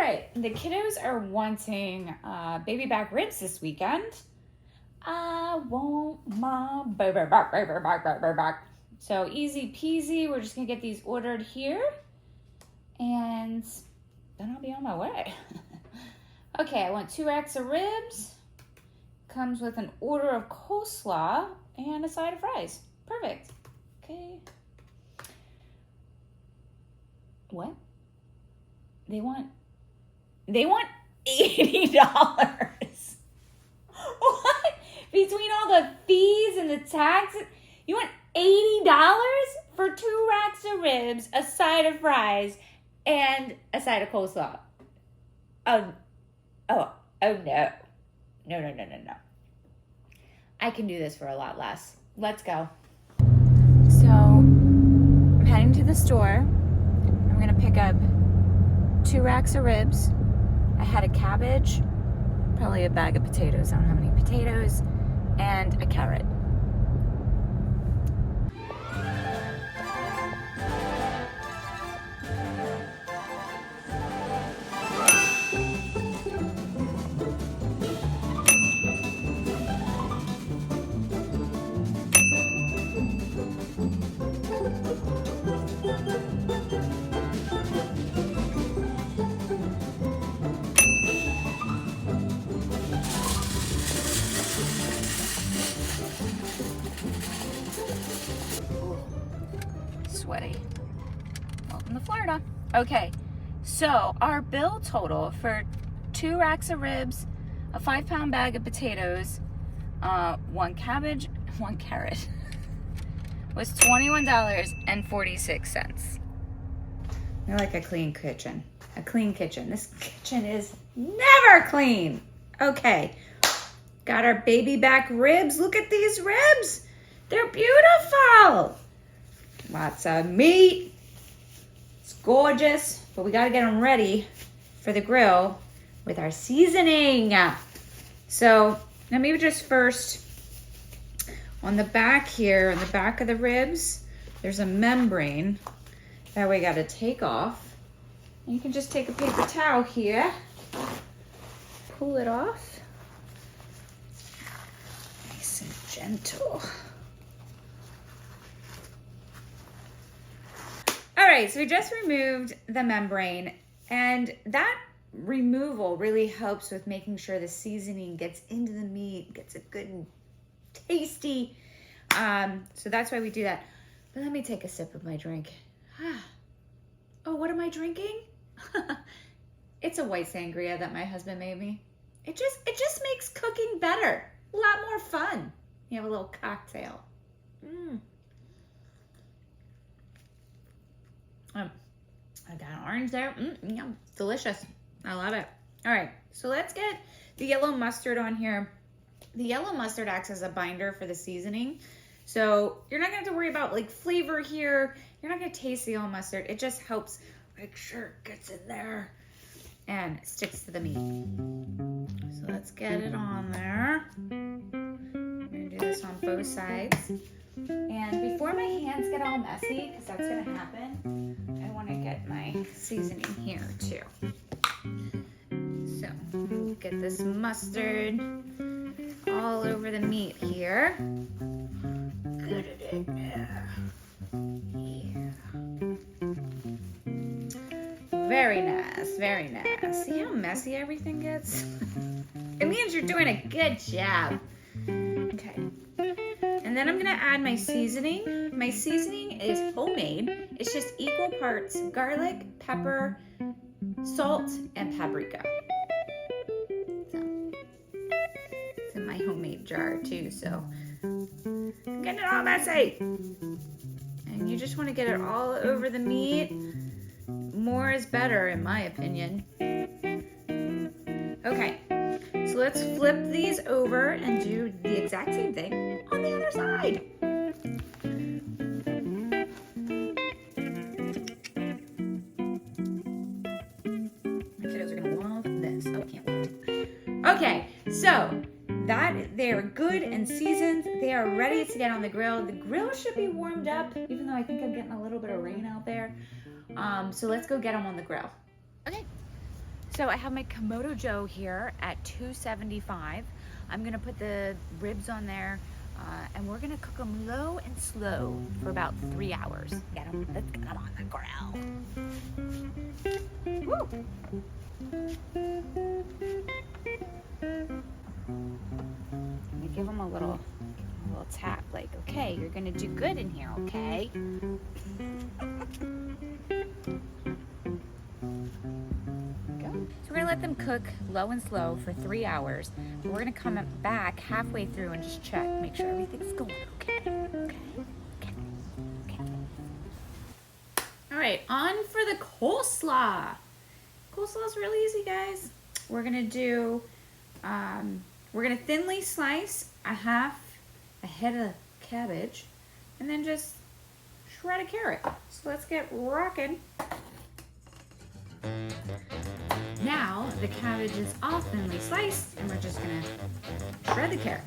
right, the kiddos are wanting baby back ribs this weekend. I want my baby back. So easy peasy, we're just gonna get these ordered here and then I'll be on my way. Okay, I want 2 racks of ribs. Comes with an order of coleslaw and a side of fries. Perfect. Okay. What? They want $80. What? Between all the fees and the taxes, you want $80 for 2 racks of ribs, a side of fries, and a side of coleslaw. Oh no. No. I can do this for a lot less. Let's go. So, I'm heading to the store. I'm gonna pick up 2 racks of ribs. I had a cabbage, probably a bag of potatoes. I don't have any potatoes, and a carrot. Sweaty. Welcome to Florida. Okay, so our bill total for 2 racks of ribs, a 5-pound bag of potatoes, 1 cabbage, 1 carrot was $21.46. I like a clean kitchen. A clean kitchen. This kitchen is never clean. Okay, got our baby back ribs. Look at these ribs. They're beautiful. Lots of meat. It's gorgeous, but we gotta get them ready for the grill with our seasoning. So let me just first, on the back here, on the back of the ribs, there's a membrane that we gotta take off. And you can just take a paper towel here, pull it off. Nice and gentle. All right, so we just removed the membrane, and that removal really helps with making sure the seasoning gets into the meat, gets a good and tasty. So that's why we do that. But let me take a sip of my drink. Oh, what am I drinking? It's a white sangria that my husband made me. It just makes cooking better, a lot more fun. You have a little cocktail. I got an orange there. Yum, delicious. I love it. All right, so let's get the yellow mustard on here. The yellow mustard acts as a binder for the seasoning. So you're not gonna have to worry about like flavor here. You're not gonna taste the yellow mustard. It just helps make sure it gets in there and it sticks to the meat. So let's get it on there. I'm gonna do this on both sides. And before my hands get all messy, because that's gonna happen, I wanna get my seasoning here too. So, get this mustard all over the meat here. Get it in there. Yeah. Very nice, very nice. See how messy everything gets? It means you're doing a good job. Okay. And then I'm gonna add my seasoning. My seasoning is homemade. It's just equal parts garlic, pepper, salt, and paprika. So, it's in my homemade jar too, so I'm getting it all messy. And you just wanna get it all over the meat. More is better, in my opinion. Okay. So let's flip these over and do the exact same thing on the other side. My kiddos are gonna love this. Oh, I can't wait. Okay, so they're good and seasoned. They are ready to get on the grill. The grill should be warmed up, even though I think I'm getting a little bit of rain out there. So let's go get them on the grill. Okay. So I have my Kamado Joe here at 275. I'm gonna put the ribs on there and we're gonna cook them low and slow for about 3 hours. Let's get them on the grill. Woo. Let me give them a little tap, like, okay, you're gonna do good in here, okay? So we're gonna let them cook low and slow for 3 hours. We're gonna come back halfway through and just check, make sure everything's going okay. All right, on for the coleslaw. Coleslaw's really easy, guys. We're gonna do, we're gonna thinly slice a head of cabbage and then just shred a carrot. So let's get rocking. Now the cabbage is all thinly sliced and we're just gonna shred the carrot.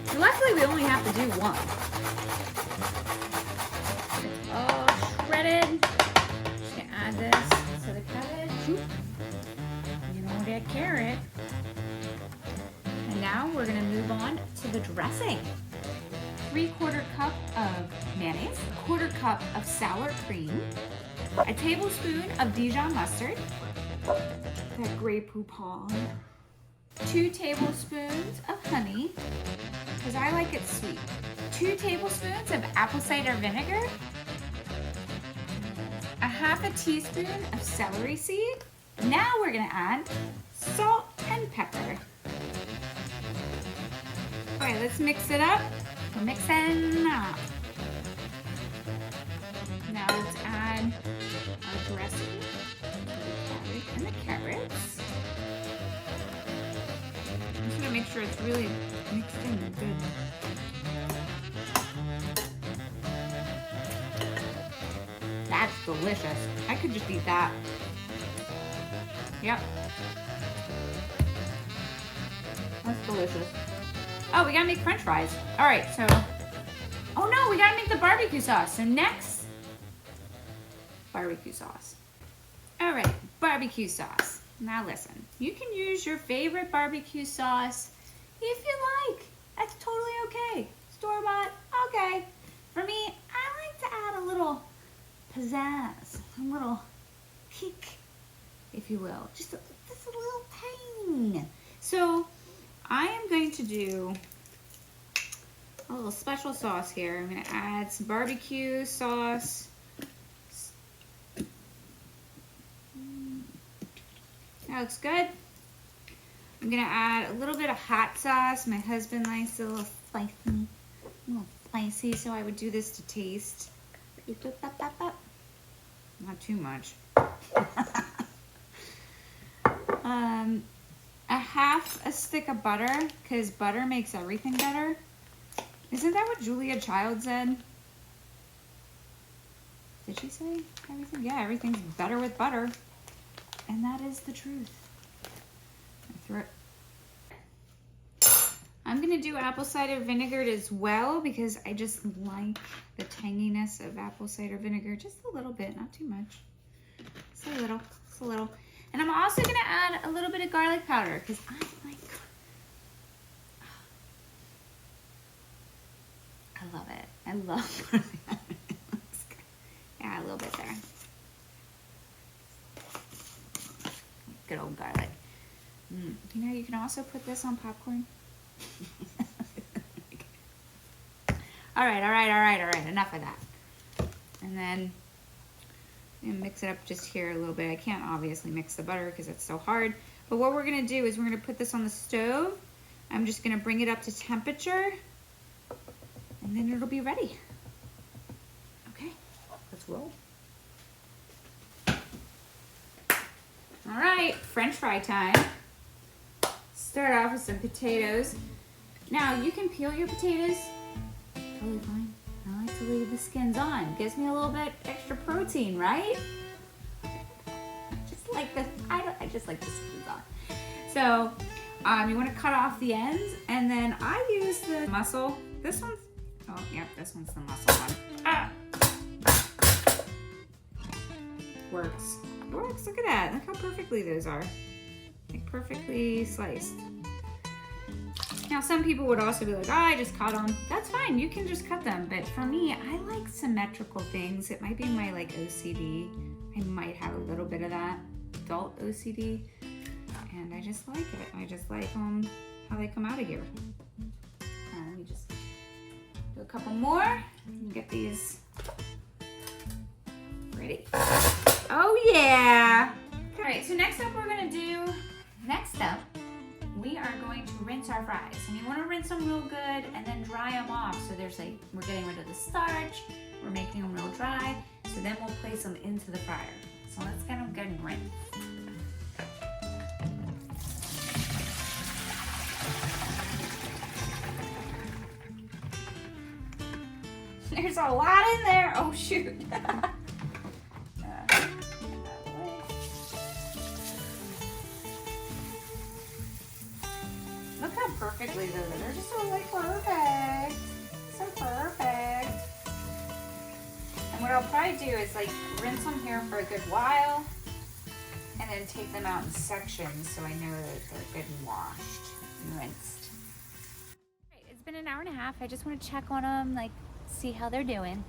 So luckily we only have to do one. It's all shredded. Just gonna add this to the cabbage. You know that carrot. And now we're gonna move on to the dressing. 3/4 cup of mayonnaise, 1/4 cup of sour cream, a tablespoon of Dijon mustard, that Grey Poupon, 2 tablespoons of honey, because I like it sweet, 2 tablespoons of apple cider vinegar, a 1/2 teaspoon of celery seed. Now we're gonna add salt and pepper. All right, let's mix it up. We're mixing up. Now let's add our dressing, and the carrots. I'm just gonna make sure it's really mixed in good. That's delicious. I could just eat that. Yep. That's delicious. Oh, we gotta make French fries. All right, so, oh no, we gotta make the barbecue sauce. So next, barbecue sauce. All right, barbecue sauce. Now listen, you can use your favorite barbecue sauce if you like. That's totally okay. Store-bought, okay. For me, I like to add a little pizzazz, a little kick, if you will. Just a little tang. So I am going to do a little special sauce here. I'm going to add some barbecue sauce. That looks good. I'm going to add a little bit of hot sauce. My husband likes it a little spicy, so I would do this to taste. Not too much. A 1/2 stick of butter, because butter makes everything better. Isn't that what Julia Child said? Did she say everything? Yeah, everything's better with butter. And that is the truth. I'm gonna do apple cider vinegar as well because I just like the tanginess of apple cider vinegar. Just a little bit, not too much. Just a little, just a little. And I'm also gonna add a little bit of garlic powder because I love it. I love garlic. Yeah, a little bit there. Good old garlic. You know, you can also put this on popcorn. All right. Enough of that. And then I'm gonna mix it up just here a little bit. I can't obviously mix the butter because it's so hard. But what we're gonna do is we're gonna put this on the stove. I'm just gonna bring it up to temperature and then it'll be ready. Okay, let's roll. All right, French fry time. Start off with some potatoes. Now you can peel your potatoes, totally fine. I like to leave the skins on. Gives me a little bit extra protein, right? Just like this, I just like the skins on. So you want to cut off the ends, and then I use the muscle. This one's, oh yeah, this one's the muscle one. works. It works, look at that. Look how perfectly those are. Like perfectly sliced. Now some people would also be like, oh, I just cut them. That's fine, you can just cut them. But for me, I like symmetrical things. It might be my like OCD. I might have a little bit of that adult OCD. And I just like it. I just like how they come out of here. Let me just do a couple more and get these ready. Oh yeah! All right, so next up we are going to rinse our fries. And you wanna rinse them real good and then dry them off. So there's like, we're getting rid of the starch, we're making them real dry. So then we'll place them into the fryer. So let's get them good and rinsed. There's a lot in there. Oh shoot. Look how perfectly they're just so like perfect. So perfect. And what I'll probably do is like rinse them here for a good while and then take them out in sections so I know that they're good and washed and rinsed. All right, it's been an hour and a half. I just want to check on them, like see how they're doing.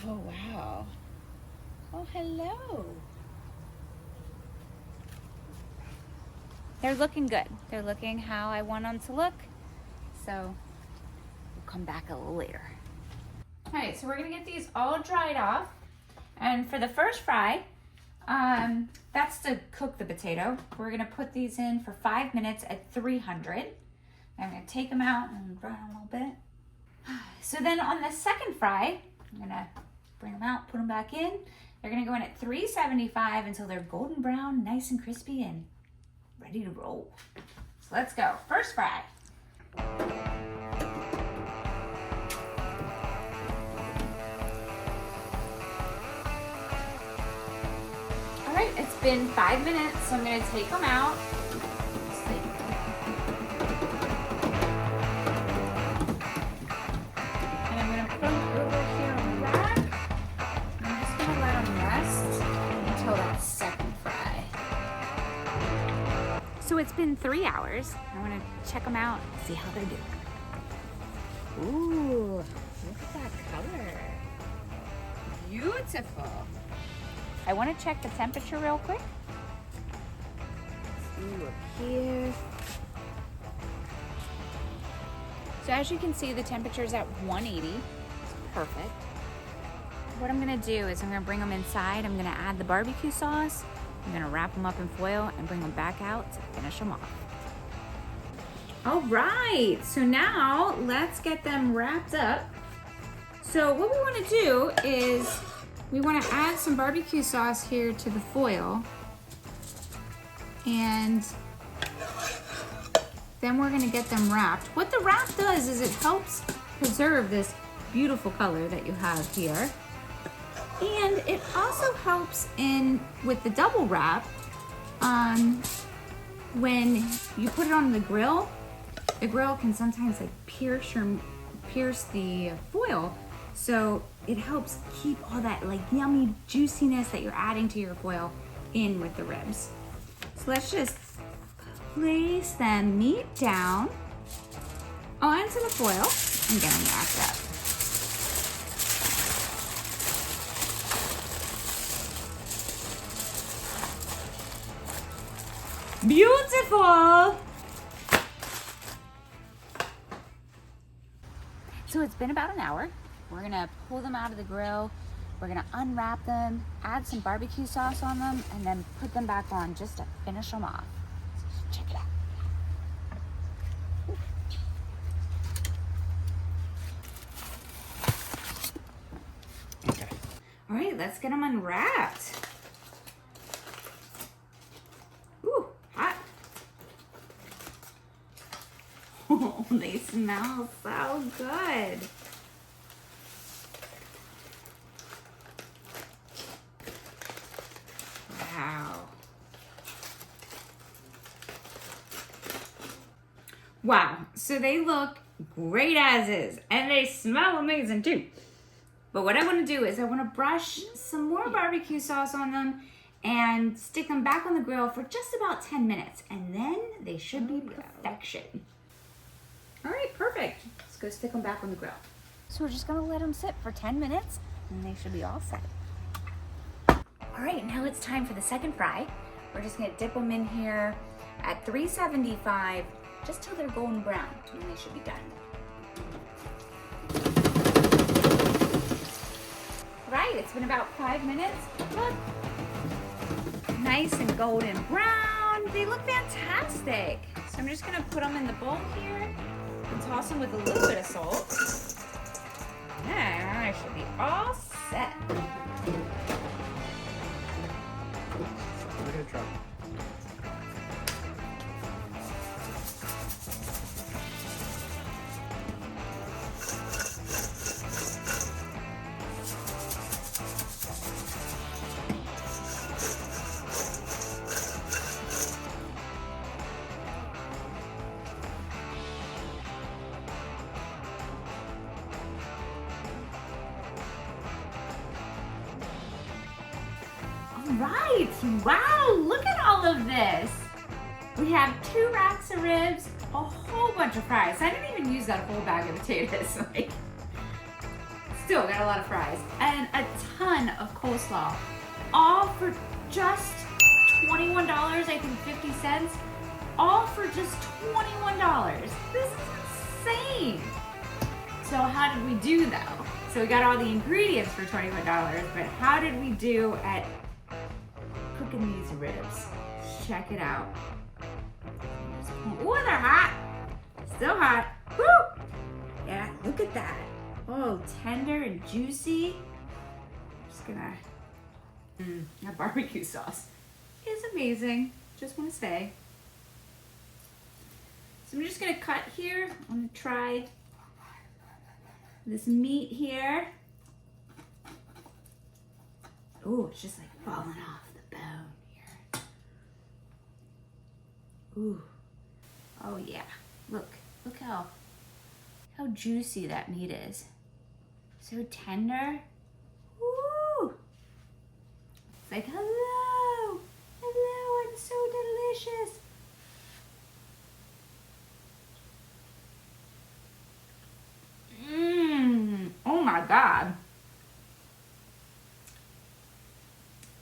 Oh wow. Oh hello. They're looking good. They're looking how I want them to look. So we'll come back a little later. All right, so we're gonna get these all dried off. And for the first fry, that's to cook the potato. We're gonna put these in for 5 minutes at 300. I'm gonna take them out and dry them a little bit. So then on the second fry, I'm gonna bring them out, put them back in. They're gonna go in at 375 until they're golden brown, nice and crispy and ready to roll. So let's go. First fry. All right, it's been 5 minutes, so I'm gonna take them out. And I'm gonna put them over here on the rack. I'm just gonna let them rest until that second fry. So it's been 3 hours. I want to check them out, see how they're doing. Ooh, look at that color. Beautiful. I want to check the temperature real quick. Let's see up here. So as you can see, the temperature is at 180. It's perfect. What I'm gonna do is I'm gonna bring them inside. I'm gonna add the barbecue sauce. I'm gonna wrap them up in foil and bring them back out to finish them off. All right, so now let's get them wrapped up. So what we wanna do is we wanna add some barbecue sauce here to the foil. And then we're gonna get them wrapped. What the wrap does is it helps preserve this beautiful color that you have here. And it also helps with the double wrap. When you put it on the grill can sometimes like pierce the foil. So it helps keep all that like yummy juiciness that you're adding to your foil in with the ribs. So let's just place them neat down onto the foil and get them wrapped up. Beautiful! So it's been about an hour. We're gonna pull them out of the grill. We're gonna unwrap them, add some barbecue sauce on them, and then put them back on just to finish them off. So check it out. Okay. All right, let's get them unwrapped. Oh, they smell so good. Wow. Wow, so they look great as is, and they smell amazing too. But what I want to do is I want to brush some more barbecue sauce on them and stick them back on the grill for just about 10 minutes. And then they should be perfection. All right, perfect. Let's go stick them back on the grill. So we're just going to let them sit for 10 minutes and they should be all set. All right, now it's time for the second fry. We're just going to dip them in here at 375 just till they're golden brown, and they should be done. Right, it's been about 5 minutes. Look, nice and golden brown. They look fantastic. So I'm just gonna put them in the bowl here and toss them with a little bit of salt. And I should be all set. We're gonna try. Right, wow, look at all of this. We have 2 racks of ribs, a whole bunch of fries. I didn't even use that whole bag of potatoes. Like, still got a lot of fries. And a ton of coleslaw, all for just $21, I think 50 cents. All for just $21. This is insane. So how did we do though? So we got all the ingredients for $21, but how did we do at cooking these ribs? Check it out. Oh, they're hot. Still hot. Woo! Yeah, look at that. Oh, tender and juicy. I'm just gonna, that barbecue sauce is amazing. Just wanna say. So I'm just gonna cut here. I'm gonna try this meat here. Oh, it's just like falling off the bone here. Ooh. Oh yeah. Look how juicy that meat is. So tender. Woo! It's like, hello, I'm so delicious. Oh my God.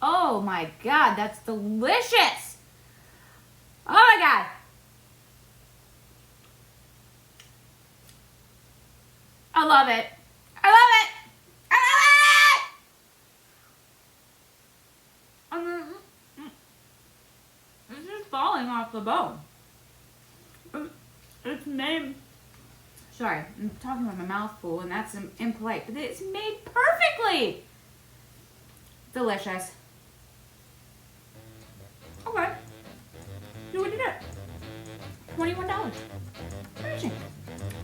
Oh my God, that's delicious. Oh my God. I love it. I love it. I love it. It's just falling off the bone. It's made, sorry, I'm talking with my mouth full and that's impolite, but it's made perfectly. Delicious. Okay. So we did it. $21. Amazing.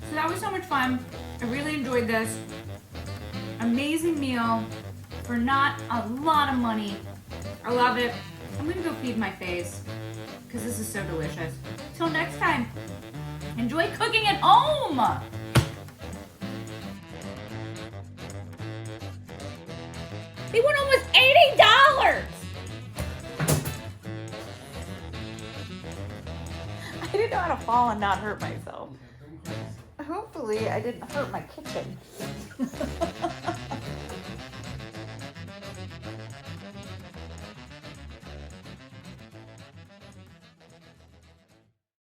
So that was so much fun. I really enjoyed this. Amazing meal for not a lot of money. I love it. I'm gonna go feed my face because this is so delicious. Till next time, enjoy cooking at home. They went almost $80. I didn't know how to fall and not hurt myself. Hopefully I didn't hurt my kitchen.